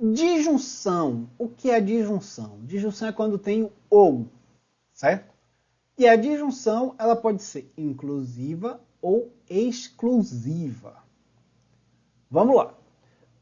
Disjunção. O que é disjunção? Disjunção é quando tem o ou, certo? E a disjunção, ela pode ser inclusiva ou exclusiva. Vamos lá.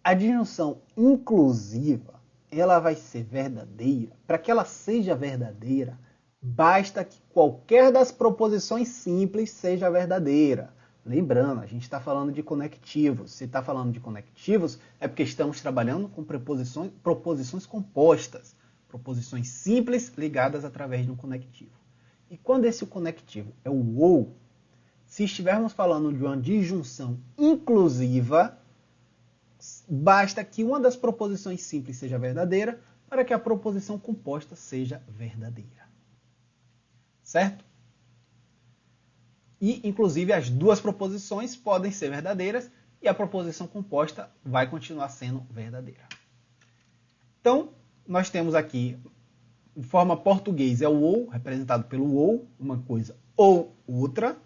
A disjunção inclusiva, ela vai ser verdadeira. Para que ela seja verdadeira, basta que qualquer das proposições simples seja verdadeira. Lembrando, a gente está falando de conectivos. Se está falando de conectivos, é porque estamos trabalhando com proposições compostas. Proposições simples ligadas através de um conectivo. E quando esse conectivo é o ou, se estivermos falando de uma disjunção inclusiva, basta que uma das proposições simples seja verdadeira para que a proposição composta seja verdadeira. Certo? E, inclusive, as duas proposições podem ser verdadeiras e a proposição composta vai continuar sendo verdadeira. Então, nós temos aqui, de forma português, é o ou, representado pelo ou, uma coisa ou outra.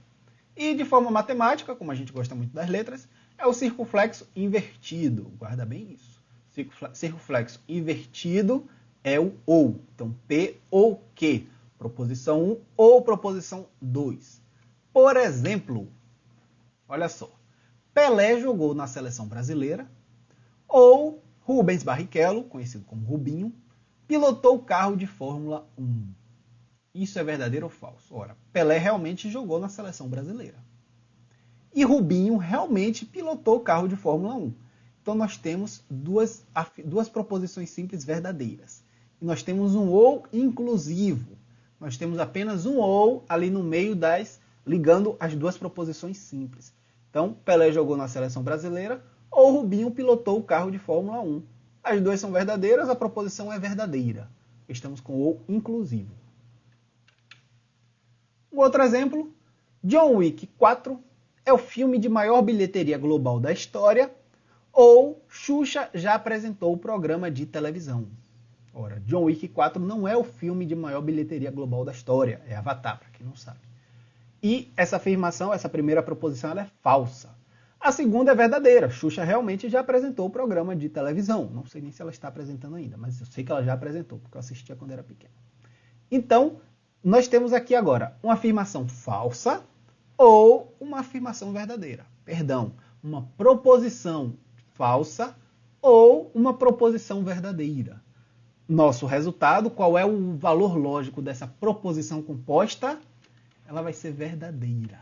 E, de forma matemática, como a gente gosta muito das letras, é o circunflexo invertido. Guarda bem isso. Circunflexo invertido é o ou. Então, P ou Q. Proposição 1 ou proposição 2. Por exemplo, olha só. Pelé jogou na seleção brasileira. Ou Rubens Barrichello, conhecido como Rubinho, pilotou o carro de Fórmula 1. Isso é verdadeiro ou falso? Ora, Pelé realmente jogou na seleção brasileira. E Rubinho realmente pilotou o carro de Fórmula 1. Então nós temos duas proposições simples verdadeiras. E nós temos um ou inclusivo. Nós temos apenas um ou ali no meio ligando as duas proposições simples. Então, Pelé jogou na seleção brasileira ou Rubinho pilotou o carro de Fórmula 1. As duas são verdadeiras, a proposição é verdadeira. Estamos com ou inclusivo. Um outro exemplo, John Wick 4 é o filme de maior bilheteria global da história, ou Xuxa já apresentou o programa de televisão. Ora, John Wick 4 não é o filme de maior bilheteria global da história, é Avatar, para quem não sabe. E essa afirmação, essa primeira proposição, ela é falsa. A segunda é verdadeira, Xuxa realmente já apresentou o programa de televisão. Não sei nem se ela está apresentando ainda, mas eu sei que ela já apresentou, porque eu assistia quando era pequeno. Então, nós temos aqui agora uma afirmação falsa ou uma afirmação verdadeira. Perdão, uma proposição falsa ou uma proposição verdadeira. Nosso resultado, qual é o valor lógico dessa proposição composta? Ela vai ser verdadeira.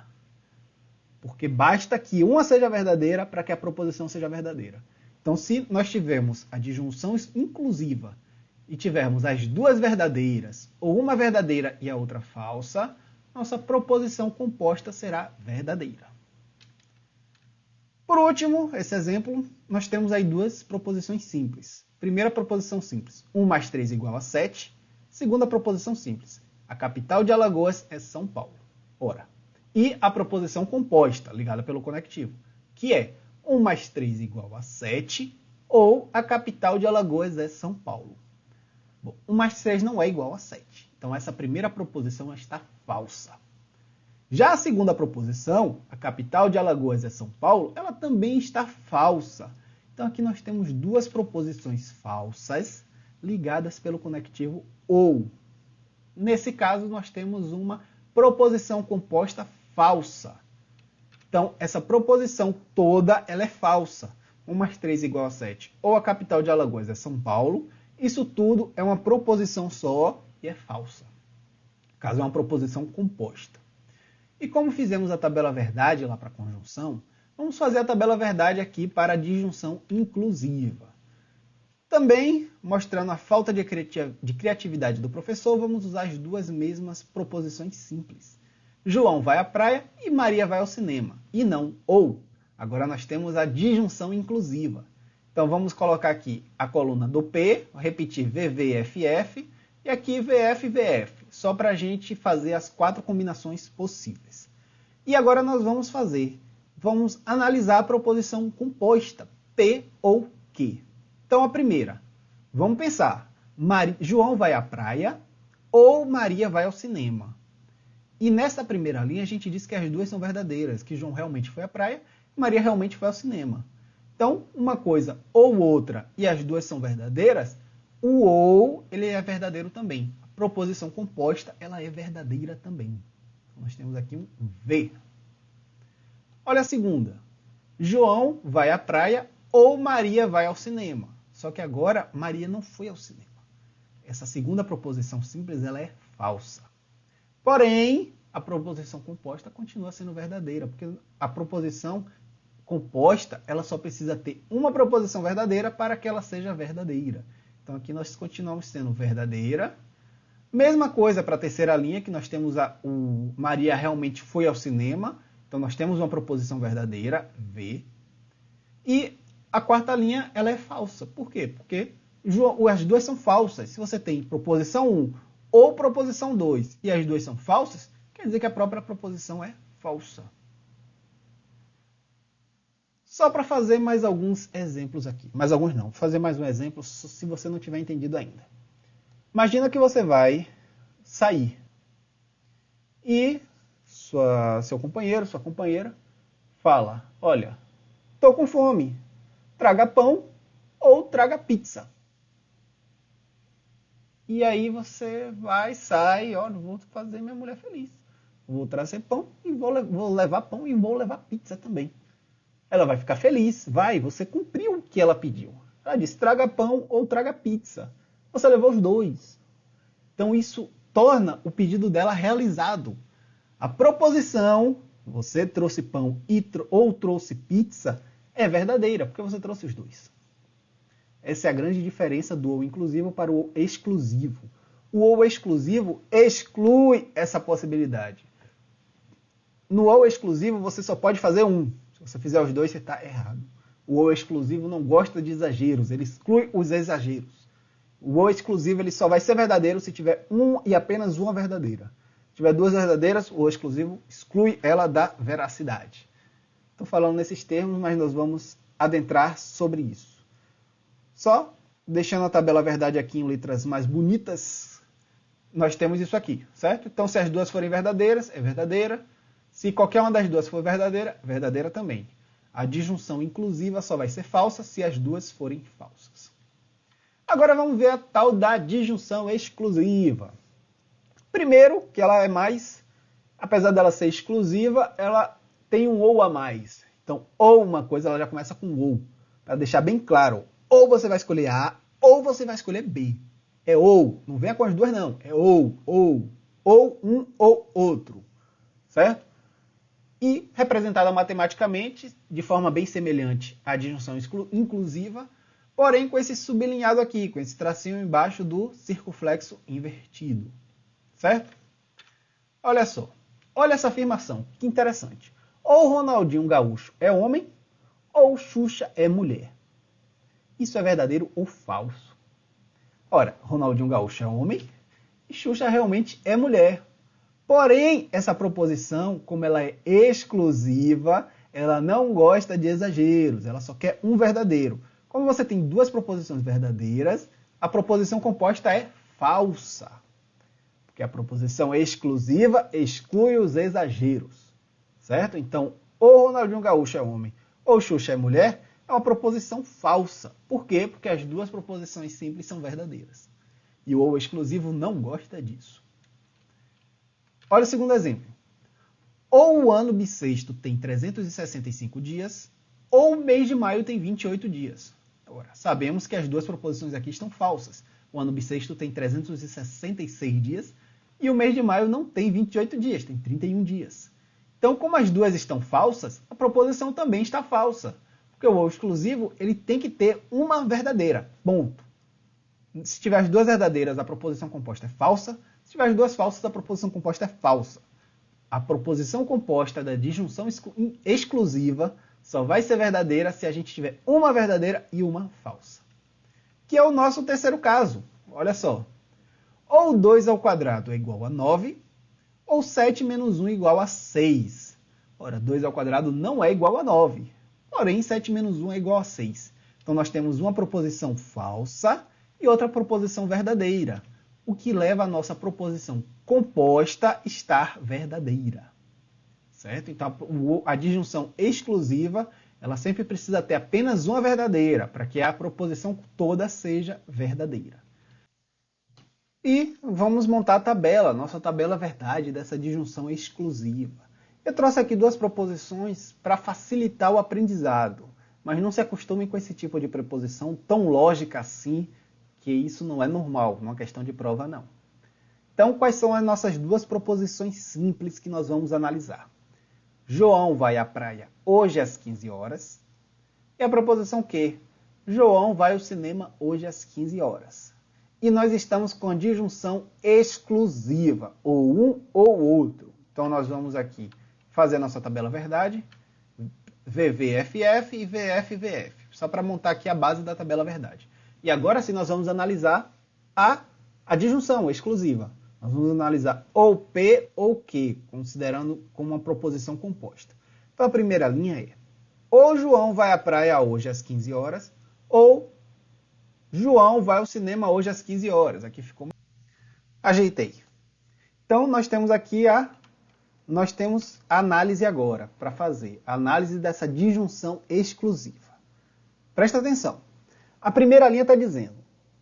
Porque basta que uma seja verdadeira para que a proposição seja verdadeira. Então, se nós tivermos a disjunção inclusiva e tivermos as duas verdadeiras, ou uma verdadeira e a outra falsa, nossa proposição composta será verdadeira. Por último, esse exemplo, nós temos aí duas proposições simples. Primeira proposição simples, 1 mais 3 igual a 7. Segunda proposição simples, a capital de Alagoas é São Paulo. Ora, e a proposição composta, ligada pelo conectivo, que é 1 mais 3 igual a 7, ou a capital de Alagoas é São Paulo. Bom, 1 mais 3 não é igual a 7. Então, essa primeira proposição está falsa. Já a segunda proposição, a capital de Alagoas é São Paulo, ela também está falsa. Então, aqui nós temos duas proposições falsas ligadas pelo conectivo ou. Nesse caso, nós temos uma proposição composta falsa. Então, essa proposição toda ela é falsa. 1 mais 3 igual a 7. Ou a capital de Alagoas é São Paulo. Isso tudo é uma proposição só e é falsa. Caso é uma proposição composta. E como fizemos a tabela verdade lá para a conjunção, vamos fazer a tabela verdade aqui para a disjunção inclusiva. Também, mostrando a falta de criatividade do professor, vamos usar as duas mesmas proposições simples. João vai à praia e Maria vai ao cinema. E não ou. Agora nós temos a disjunção inclusiva. Então vamos colocar aqui a coluna do P, vou repetir VV, FF, e aqui VF, VF, só para a gente fazer as 4 combinações possíveis. E agora nós vamos analisar a proposição composta, P ou Q. Então a primeira, vamos pensar, João vai à praia ou Maria vai ao cinema. E nessa primeira linha a gente diz que as duas são verdadeiras, que João realmente foi à praia e Maria realmente foi ao cinema. Então, uma coisa ou outra e as duas são verdadeiras, o ou ele é verdadeiro também. A proposição composta ela é verdadeira também. Então, nós temos aqui um V. Olha a segunda. João vai à praia ou Maria vai ao cinema. Só que agora Maria não foi ao cinema. Essa segunda proposição simples ela é falsa. Porém, a proposição composta continua sendo verdadeira, porque a proposição composta ela só precisa ter uma proposição verdadeira para que ela seja verdadeira. Então aqui nós continuamos sendo verdadeira. Mesma coisa para a terceira linha, que nós temos o Maria realmente foi ao cinema. Então nós temos uma proposição verdadeira, V. E a quarta linha ela é falsa. Por quê? Porque as duas são falsas. Se você tem proposição 1 ou proposição 2 e as duas são falsas, quer dizer que a própria proposição é falsa. Só para fazer mais alguns exemplos aqui. Mais alguns não. Vou fazer mais um exemplo se você não tiver entendido ainda. Imagina que você vai sair e seu companheiro, sua companheira fala: olha, estou com fome, traga pão ou traga pizza. E aí você vai, sai, ó, vou fazer minha mulher feliz. Vou trazer pão e vou levar pão e vou levar pizza também. Ela vai ficar feliz, você cumpriu o que ela pediu. Ela disse, traga pão ou traga pizza. Você levou os dois. Então isso torna o pedido dela realizado. A proposição, você trouxe pão ou trouxe pizza, é verdadeira, porque você trouxe os dois. Essa é a grande diferença do ou inclusivo para o exclusivo. O ou exclusivo exclui essa possibilidade. No ou exclusivo, você só pode fazer um. Se você fizer os dois, você está errado. O ou exclusivo não gosta de exageros, ele exclui os exageros. O ou exclusivo ele só vai ser verdadeiro se tiver um e apenas uma verdadeira. Se tiver duas verdadeiras, o ou exclusivo exclui ela da veracidade. Estou falando nesses termos, mas nós vamos adentrar sobre isso. Só deixando a tabela verdade aqui em letras mais bonitas, nós temos isso aqui, certo? Então, se as duas forem verdadeiras, é verdadeira. Se qualquer uma das duas for verdadeira, verdadeira também. A disjunção inclusiva só vai ser falsa se as duas forem falsas. Agora vamos ver a tal da disjunção exclusiva. Primeiro, que ela é mais, apesar dela ser exclusiva, ela tem um ou a mais. Então, ou uma coisa, ela já começa com ou, para deixar bem claro. Ou você vai escolher A, ou você vai escolher B. É ou, não venha com as duas não. É ou um ou outro. Certo? E representada matematicamente, de forma bem semelhante à disjunção inclusiva, porém com esse sublinhado aqui, com esse tracinho embaixo do circunflexo invertido. Certo? Olha só. Olha essa afirmação, que interessante. Ou Ronaldinho Gaúcho é homem, ou Xuxa é mulher. Isso é verdadeiro ou falso? Ora, Ronaldinho Gaúcho é homem e Xuxa realmente é mulher. Porém, essa proposição, como ela é exclusiva, ela não gosta de exageros, ela só quer um verdadeiro. Como você tem duas proposições verdadeiras, a proposição composta é falsa. Porque a proposição exclusiva exclui os exageros. Certo? Então, ou Ronaldinho Gaúcho é homem ou Xuxa é mulher, é uma proposição falsa. Por quê? Porque as duas proposições simples são verdadeiras. E o ou exclusivo não gosta disso. Olha o segundo exemplo. Ou o ano bissexto tem 365 dias, ou o mês de maio tem 28 dias. Agora, sabemos que as duas proposições aqui estão falsas. O ano bissexto tem 366 dias, e o mês de maio não tem 28 dias, tem 31 dias. Então, como as duas estão falsas, a proposição também está falsa. Porque o ou exclusivo ele tem que ter uma verdadeira, ponto. Se tiver as duas verdadeiras, a proposição composta é falsa. Se tiver as duas falsas, a proposição composta é falsa. A proposição composta da disjunção exclusiva só vai ser verdadeira se a gente tiver uma verdadeira e uma falsa. Que é o nosso terceiro caso. Olha só. Ou 2 ao quadrado é igual a 9, ou 7 menos 1 é igual a 6. Ora, 2 ao quadrado não é igual a 9. Porém, 7 menos 1 é igual a 6. Então, nós temos uma proposição falsa e outra proposição verdadeira, o que leva a nossa proposição composta a estar verdadeira. Certo? Então, a disjunção exclusiva ela sempre precisa ter apenas uma verdadeira, para que a proposição toda seja verdadeira. E vamos montar a tabela, nossa tabela verdade dessa disjunção exclusiva. Eu trouxe aqui duas proposições para facilitar o aprendizado, mas não se acostumem com esse tipo de preposição tão lógica assim, que isso não é normal, numa questão de prova não. Então, quais são as nossas duas proposições simples que nós vamos analisar? João vai à praia hoje às 15 horas. E a proposição Q. João vai ao cinema hoje às 15 horas. E nós estamos com a disjunção exclusiva, ou um ou outro. Então, nós vamos aqui fazer a nossa tabela verdade, VVFF e VFVF, só para montar aqui a base da tabela verdade. E agora sim nós vamos analisar a disjunção exclusiva. Nós vamos analisar ou P ou Q, considerando como uma proposição composta. Então a primeira linha é: ou João vai à praia hoje às 15 horas, ou João vai ao cinema hoje às 15 horas. Aqui ficou. Ajeitei. Então nós temos aqui a análise agora para fazer. A análise dessa disjunção exclusiva. Presta atenção. A primeira linha está dizendo: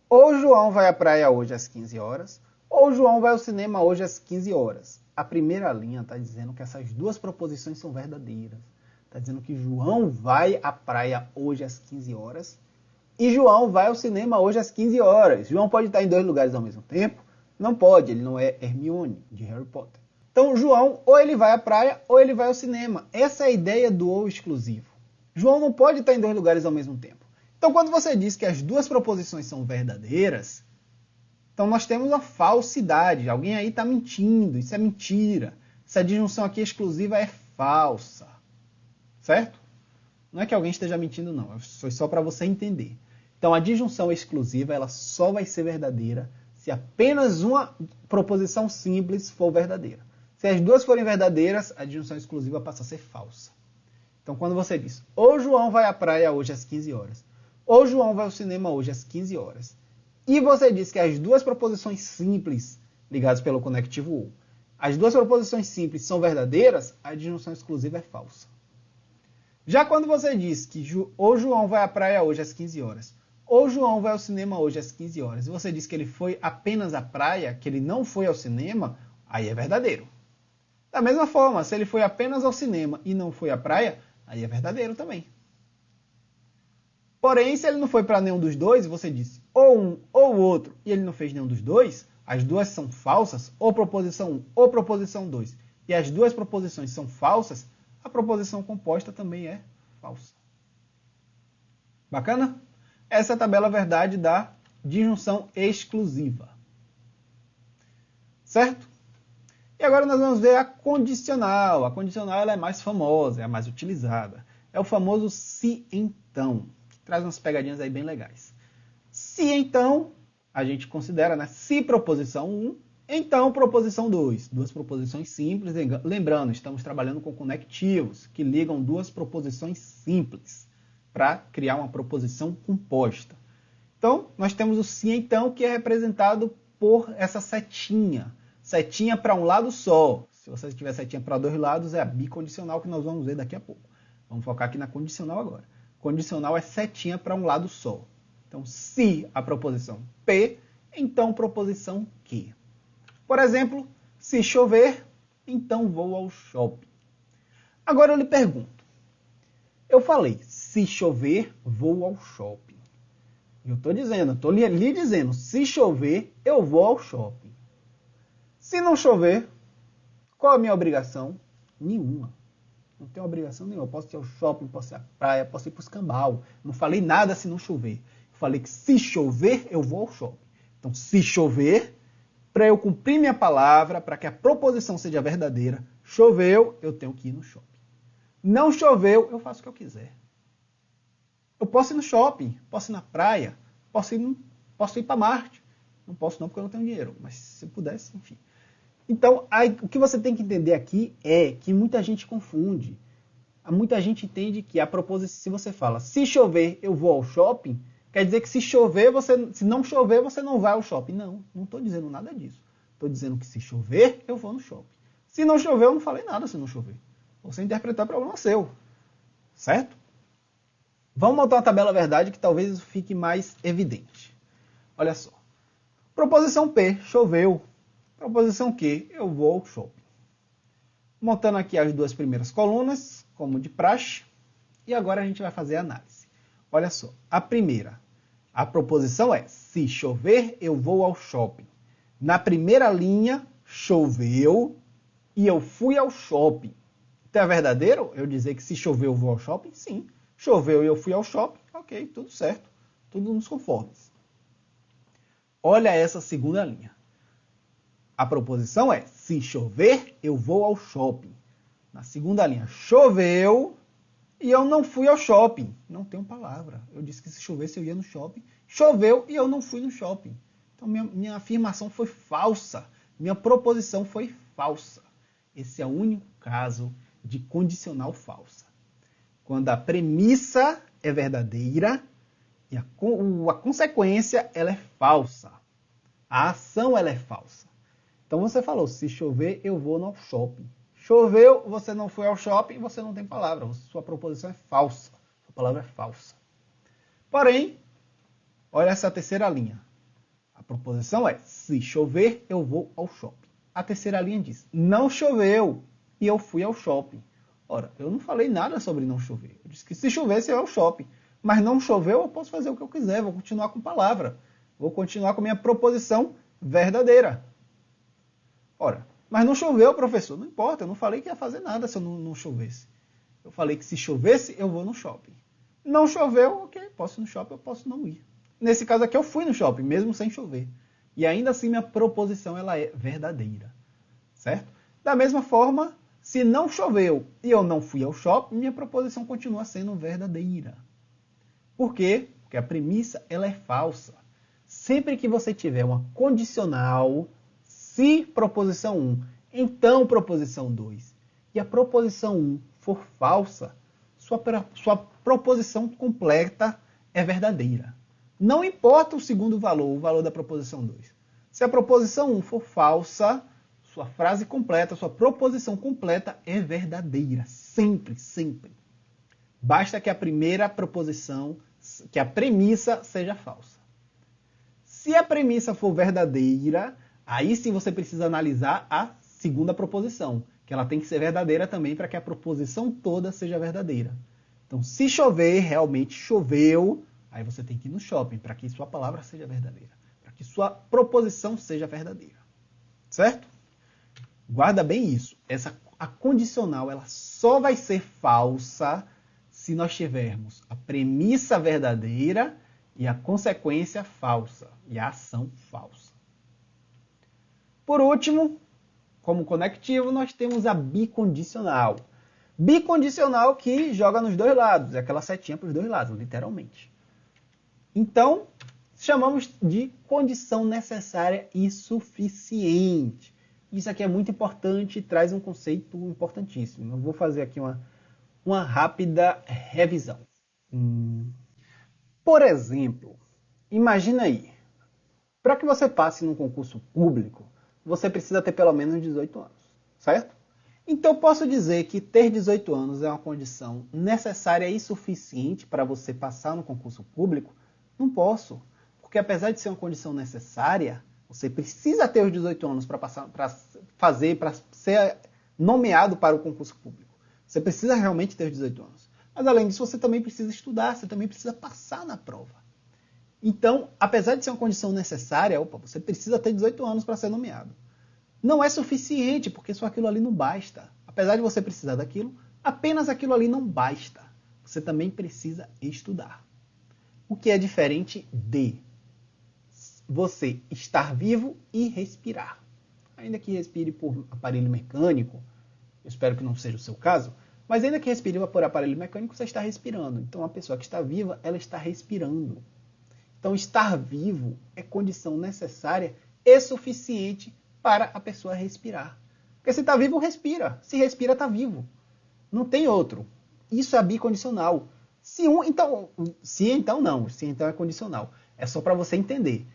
ou João vai à praia hoje às 15 horas, ou João vai ao cinema hoje às 15 horas. A primeira linha está dizendo que essas duas proposições são verdadeiras. Está dizendo que João vai à praia hoje às 15 horas e João vai ao cinema hoje às 15 horas. João pode estar em dois lugares ao mesmo tempo? Não pode, ele não é Hermione, de Harry Potter. Então, João, ou ele vai à praia, ou ele vai ao cinema. Essa é a ideia do ou exclusivo. João não pode estar em dois lugares ao mesmo tempo. Então, quando você diz que as duas proposições são verdadeiras, então nós temos uma falsidade. Alguém aí está mentindo. Isso é mentira. Essa disjunção aqui exclusiva é falsa. Certo? Não é que alguém esteja mentindo, não. Foi só para você entender. Então, a disjunção exclusiva ela só vai ser verdadeira se apenas uma proposição simples for verdadeira. Se as duas forem verdadeiras, a disjunção exclusiva passa a ser falsa. Então, quando você diz, ou João vai à praia hoje às 15 horas, ou João vai ao cinema hoje às 15 horas, e você diz que as duas proposições simples, ligadas pelo conectivo ou, as duas proposições simples são verdadeiras, a disjunção exclusiva é falsa. Já quando você diz que ou João vai à praia hoje às 15 horas, ou João vai ao cinema hoje às 15 horas, e você diz que ele foi apenas à praia, que ele não foi ao cinema, aí é verdadeiro. Da mesma forma, se ele foi apenas ao cinema e não foi à praia, aí é verdadeiro também. Porém, se ele não foi para nenhum dos dois, e você disse ou um ou o outro, e ele não fez nenhum dos dois, as duas são falsas, ou proposição 1 ou proposição 2, e as duas proposições são falsas, a proposição composta também é falsa. Bacana? Essa é a tabela verdade da disjunção exclusiva. Certo? E agora nós vamos ver a condicional. A condicional ela é mais famosa, é a mais utilizada. É o famoso se então, que traz umas pegadinhas aí bem legais. Se então, a gente considera, né, se proposição 1, então proposição 2. Duas proposições simples. Lembrando, estamos trabalhando com conectivos, que ligam duas proposições simples para criar uma proposição composta. Então, nós temos o se então, que é representado por essa setinha. Setinha para um lado só. Se você tiver setinha para dois lados, é a bicondicional que nós vamos ver daqui a pouco. Vamos focar aqui na condicional agora. Condicional é setinha para um lado só. Então, se a proposição P, então proposição Q. Por exemplo, se chover, então vou ao shopping. Agora eu lhe pergunto. Eu falei, se chover, vou ao shopping. Eu estou dizendo, estou lhe dizendo, se chover, eu vou ao shopping. Se não chover, qual a minha obrigação? Nenhuma. Não tenho obrigação nenhuma. Eu posso ir ao shopping, posso ir à praia, posso ir para o escambau. Não falei nada se não chover. Eu falei que se chover, eu vou ao shopping. Então, se chover, para eu cumprir minha palavra, para que a proposição seja verdadeira, choveu, eu tenho que ir no shopping. Não choveu, eu faço o que eu quiser. Eu posso ir no shopping, posso ir na praia, posso ir para Marte. Não posso não porque eu não tenho dinheiro, mas se eu pudesse, enfim. Então, o que você tem que entender aqui é que muita gente confunde. Muita gente entende que a proposição, se você fala, se chover, eu vou ao shopping, quer dizer que se não chover, você não vai ao shopping. Não, não estou dizendo nada disso. Estou dizendo que se chover, eu vou no shopping. Se não chover, eu não falei nada se não chover. Você interpretar é problema seu. Certo? Vamos montar uma tabela verdade que talvez isso fique mais evidente. Olha só. Proposição P, choveu. Proposição Q, eu vou ao shopping. Montando aqui as duas primeiras colunas, como de praxe. E agora a gente vai fazer a análise. Olha só. A primeira, a proposição é: se chover, eu vou ao shopping. Na primeira linha, choveu e eu fui ao shopping. Então é verdadeiro eu dizer que se chover eu vou ao shopping? Sim. Choveu e eu fui ao shopping, ok, tudo certo. Tudo nos conformes. Olha essa segunda linha. A proposição é: se chover, eu vou ao shopping. Na segunda linha, choveu e eu não fui ao shopping. Não tem palavra. Eu disse que se chovesse eu ia no shopping. Choveu e eu não fui no shopping. Então minha afirmação foi falsa. Minha proposição foi falsa. Esse é o único caso de condicional falsa. Quando a premissa é verdadeira e a consequência ela é falsa. A ação ela é falsa. Então você falou: se chover, eu vou ao shopping. Choveu, você não foi ao shopping, você não tem palavra. Sua proposição é falsa. Sua palavra é falsa. Porém, olha essa terceira linha. A proposição é: se chover, eu vou ao shopping. A terceira linha diz: não choveu e eu fui ao shopping. Ora, eu não falei nada sobre não chover. Eu disse que se chovesse, eu ia ao shopping. Mas não choveu, eu posso fazer o que eu quiser. Vou continuar com palavra. Vou continuar com a minha proposição verdadeira. Ora, mas não choveu, professor. Não importa, eu não falei que ia fazer nada se eu não chovesse. Eu falei que se chovesse, eu vou no shopping. Não choveu, ok, posso ir no shopping, eu posso não ir. Nesse caso aqui, eu fui no shopping, mesmo sem chover. E ainda assim, minha proposição ela é verdadeira. Certo? Da mesma forma, se não choveu e eu não fui ao shopping, minha proposição continua sendo verdadeira. Por quê? Porque a premissa ela é falsa. Sempre que você tiver uma condicional, se proposição 1, então proposição 2, e a proposição 1 for falsa, sua proposição completa é verdadeira. Não importa o segundo valor, o valor da proposição 2. Se a proposição 1 for falsa, sua frase completa, sua proposição completa é verdadeira. Sempre, sempre. Basta que a primeira proposição, que a premissa seja falsa. Se a premissa for verdadeira, aí sim você precisa analisar a segunda proposição, que ela tem que ser verdadeira também para que a proposição toda seja verdadeira. Então, se chover, realmente choveu, aí você tem que ir no shopping para que sua palavra seja verdadeira, para que sua proposição seja verdadeira. Certo? Guarda bem isso. A condicional ela só vai ser falsa se nós tivermos a premissa verdadeira e a consequência falsa, e a ação falsa. Por último, como conectivo, nós temos a bicondicional. Bicondicional que joga nos dois lados, é aquela setinha para os dois lados, literalmente. Então, chamamos de condição necessária e suficiente. Isso aqui é muito importante e traz um conceito importantíssimo. Eu vou fazer aqui uma rápida revisão. Por exemplo, imagina aí, para que você passe num concurso público, você precisa ter pelo menos 18 anos, certo? Então eu posso dizer que ter 18 anos é uma condição necessária e suficiente para você passar no concurso público? Não posso, porque apesar de ser uma condição necessária, você precisa ter os 18 anos para ser nomeado para o concurso público. Você precisa realmente ter os 18 anos. Mas além disso, você também precisa estudar, você também precisa passar na prova. Então, apesar de ser uma condição necessária, você precisa ter 18 anos para ser nomeado. Não é suficiente, porque só aquilo ali não basta. Apesar de você precisar daquilo, apenas aquilo ali não basta. Você também precisa estudar. O que é diferente de você estar vivo e respirar. Ainda que respire por aparelho mecânico, eu espero que não seja o seu caso, mas ainda que respire por aparelho mecânico, você está respirando. Então, a pessoa que está viva, ela está respirando. Então, estar vivo é condição necessária e suficiente para a pessoa respirar. Porque se está vivo, respira. Se respira, está vivo. Não tem outro. Isso é bicondicional. Se então é condicional. É só para você entender.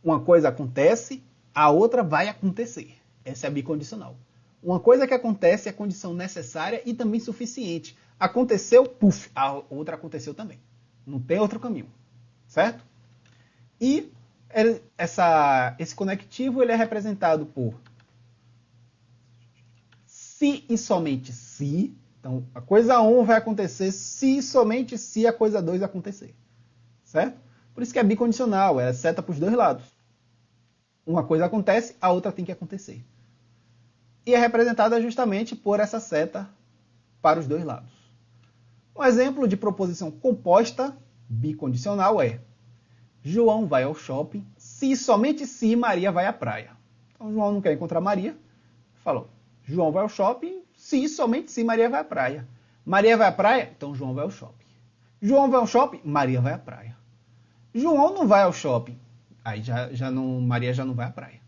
Uma coisa acontece, a outra vai acontecer. Essa é a bicondicional. Uma coisa que acontece é condição necessária e também suficiente. Aconteceu, puf, a outra aconteceu também. Não tem outro caminho, certo? E esse conectivo ele é representado por se e somente se. Então, a coisa 1 vai acontecer se e somente se a coisa 2 acontecer, certo? Por isso que é bicondicional, é seta para os dois lados. Uma coisa acontece, a outra tem que acontecer. E é representada justamente por essa seta para os dois lados. Um exemplo de proposição composta bicondicional é: João vai ao shopping se e somente se Maria vai à praia. Então, João não quer encontrar Maria. Falou: João vai ao shopping se e somente se Maria vai à praia. Maria vai à praia? Então, João vai ao shopping. João vai ao shopping? Maria vai à praia. João não vai ao shopping. Aí Maria já não vai à praia.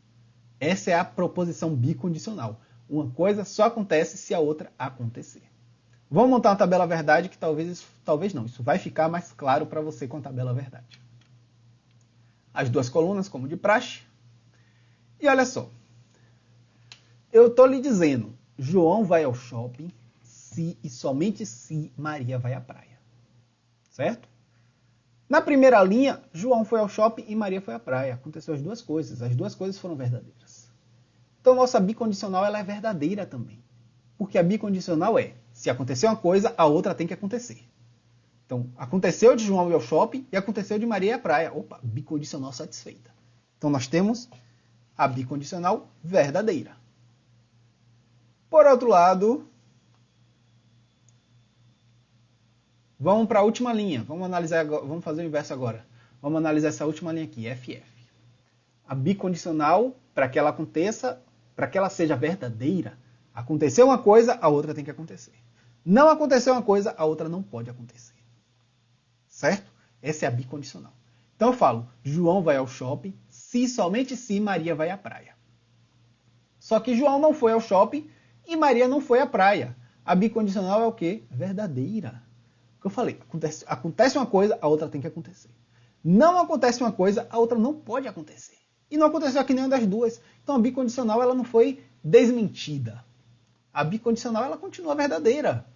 Essa é a proposição bicondicional. Uma coisa só acontece se a outra acontecer. Vamos montar uma tabela verdade que talvez não. Isso vai ficar mais claro para você com a tabela verdade. As duas colunas, como de praxe. E olha só. Eu estou lhe dizendo, João vai ao shopping se e somente se Maria vai à praia. Certo? Na primeira linha, João foi ao shopping e Maria foi à praia. Aconteceu as duas coisas. As duas coisas foram verdadeiras. Então, nossa bicondicional ela é verdadeira também. Porque a bicondicional é, se acontecer uma coisa, a outra tem que acontecer. Então, aconteceu de João ir ao shopping e aconteceu de Maria ir à praia. Opa, bicondicional satisfeita. Então, nós temos a bicondicional verdadeira. Por outro lado, vamos para a última linha. Vamos fazer o inverso agora. Vamos analisar essa última linha aqui, FF. A bicondicional, para que ela aconteça, para que ela seja verdadeira, aconteceu uma coisa, a outra tem que acontecer. Não aconteceu uma coisa, a outra não pode acontecer. Certo? Essa é a bicondicional. Então eu falo, João vai ao shopping se somente se Maria vai à praia. Só que João não foi ao shopping e Maria não foi à praia. A bicondicional é o quê? Verdadeira. O que eu falei, acontece uma coisa, a outra tem que acontecer. Não acontece uma coisa, a outra não pode acontecer. E não aconteceu aqui nenhuma das duas. Então a bicondicional ela não foi desmentida. A bicondicional ela continua verdadeira.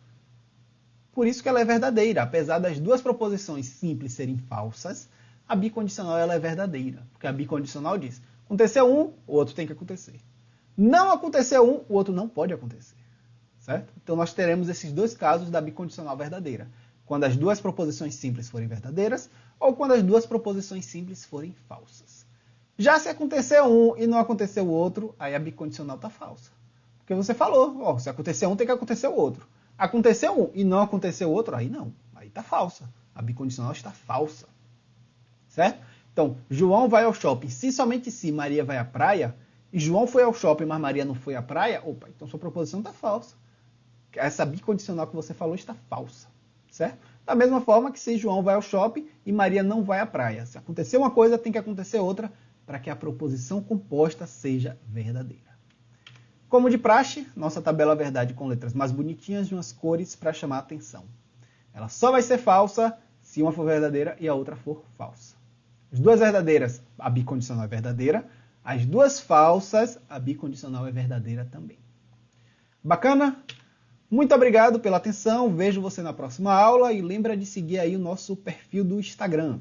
Por isso que ela é verdadeira. Apesar das duas proposições simples serem falsas, a bicondicional ela é verdadeira. Porque a bicondicional diz, aconteceu um, o outro tem que acontecer. Não aconteceu um, o outro não pode acontecer. Certo? Então nós teremos esses dois casos da bicondicional verdadeira. Quando as duas proposições simples forem verdadeiras ou quando as duas proposições simples forem falsas. Já se aconteceu um e não aconteceu o outro, aí a bicondicional está falsa. Porque você falou, se acontecer um, tem que acontecer o outro. Aconteceu um e não aconteceu o outro, aí não. Aí está falsa. A bicondicional está falsa. Certo? Então, João vai ao shopping se somente se Maria vai à praia, e João foi ao shopping, mas Maria não foi à praia, opa, então sua proposição está falsa. Essa bicondicional que você falou está falsa. Certo? Da mesma forma que se João vai ao shopping e Maria não vai à praia. Se acontecer uma coisa, tem que acontecer outra para que a proposição composta seja verdadeira. Como de praxe, nossa tabela verdade com letras mais bonitinhas de umas cores para chamar a atenção. Ela só vai ser falsa se uma for verdadeira e a outra for falsa. As duas verdadeiras, a bicondicional é verdadeira. As duas falsas, a bicondicional é verdadeira também. Bacana? Muito obrigado pela atenção, vejo você na próxima aula e lembra de seguir aí o nosso perfil do Instagram.